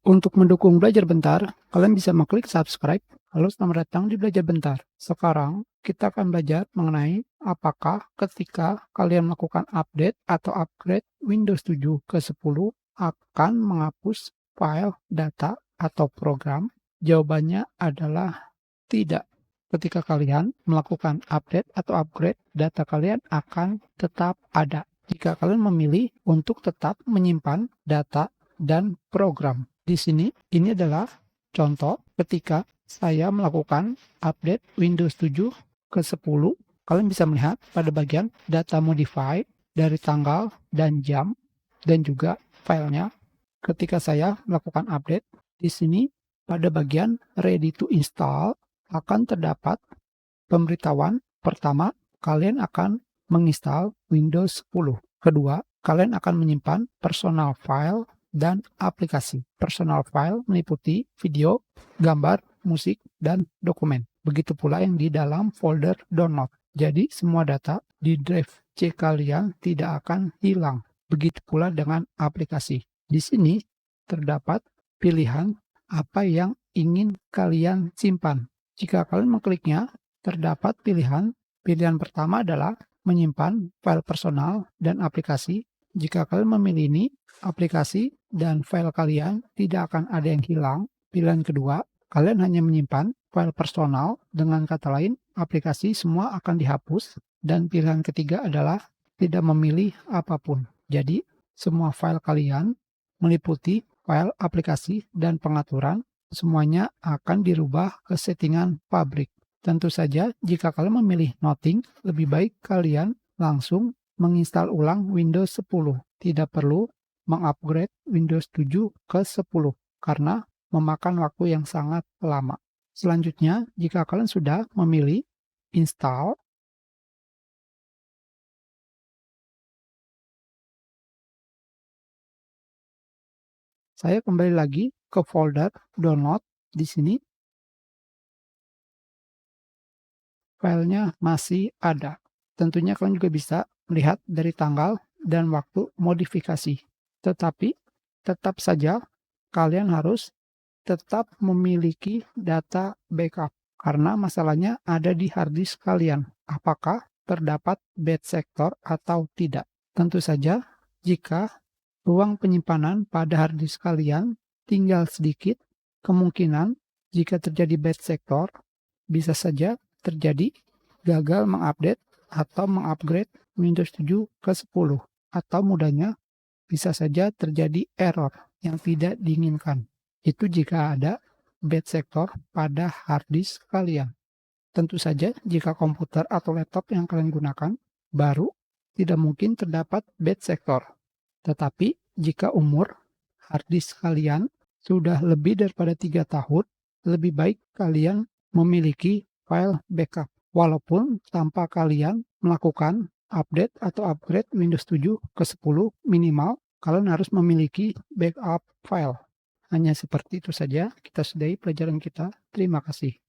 Untuk mendukung Belajar Bentar, kalian bisa mengklik subscribe. Halo, selamat datang di Belajar Bentar. Sekarang kita akan belajar mengenai apakah ketika kalian melakukan update atau upgrade Windows 7 ke 10 akan menghapus file, data, atau program. Jawabannya adalah tidak. Ketika kalian melakukan update atau upgrade, data kalian akan tetap ada. Jika kalian memilih untuk tetap menyimpan data dan program. Di sini, ini adalah contoh ketika saya melakukan update Windows 7 ke 10. Kalian bisa melihat pada bagian data modify dari tanggal dan jam dan juga filenya. Ketika saya melakukan update, di sini pada bagian ready to install akan terdapat pemberitahuan. Pertama, kalian akan menginstal Windows 10. Kedua, kalian akan menyimpan personal file dan aplikasi. Personal file meliputi video, gambar, musik, dan dokumen. Begitu pula yang di dalam folder download. Jadi semua data di drive C kalian tidak akan hilang. Begitu pula dengan aplikasi. Di sini terdapat pilihan apa yang ingin kalian simpan. Jika kalian mengkliknya, terdapat pilihan. Pilihan pertama adalah menyimpan file personal dan aplikasi. Jika kalian memilih ini, aplikasi dan file kalian tidak akan ada yang hilang. Pilihan kedua, kalian hanya menyimpan file personal, dengan kata lain, aplikasi semua akan dihapus. Dan pilihan ketiga adalah tidak memilih apapun. Jadi, semua file kalian meliputi file aplikasi dan pengaturan, semuanya akan dirubah ke settingan pabrik. Tentu saja, jika kalian memilih nothing, lebih baik kalian langsung menginstal ulang Windows 10. Tidak perlu mengupgrade Windows 7 ke 10 karena memakan waktu yang sangat lama. Selanjutnya, jika kalian sudah memilih install, saya kembali lagi ke folder download. Di sini filenya masih ada. Tentunya kalian juga bisa melihat dari tanggal dan waktu modifikasi. Tetapi tetap saja kalian harus tetap memiliki data backup karena masalahnya ada di hard disk kalian. Apakah terdapat bad sector atau tidak? Tentu saja jika ruang penyimpanan pada hard disk kalian tinggal sedikit, kemungkinan jika terjadi bad sector bisa saja terjadi gagal mengupdate atau mengupgrade Windows 7 ke 10, atau mudahnya bisa saja terjadi error yang tidak diinginkan. Itu jika ada bad sector pada hard disk kalian. Tentu saja jika komputer atau laptop yang kalian gunakan baru, tidak mungkin terdapat bad sector. Tetapi jika umur hard disk kalian sudah lebih daripada 3 tahun, lebih baik kalian memiliki file backup. Walaupun tanpa kalian melakukan update atau upgrade Windows 7 ke 10, minimal kalian harus memiliki backup file. Hanya seperti itu saja kita sudahi pelajaran kita. Terima kasih.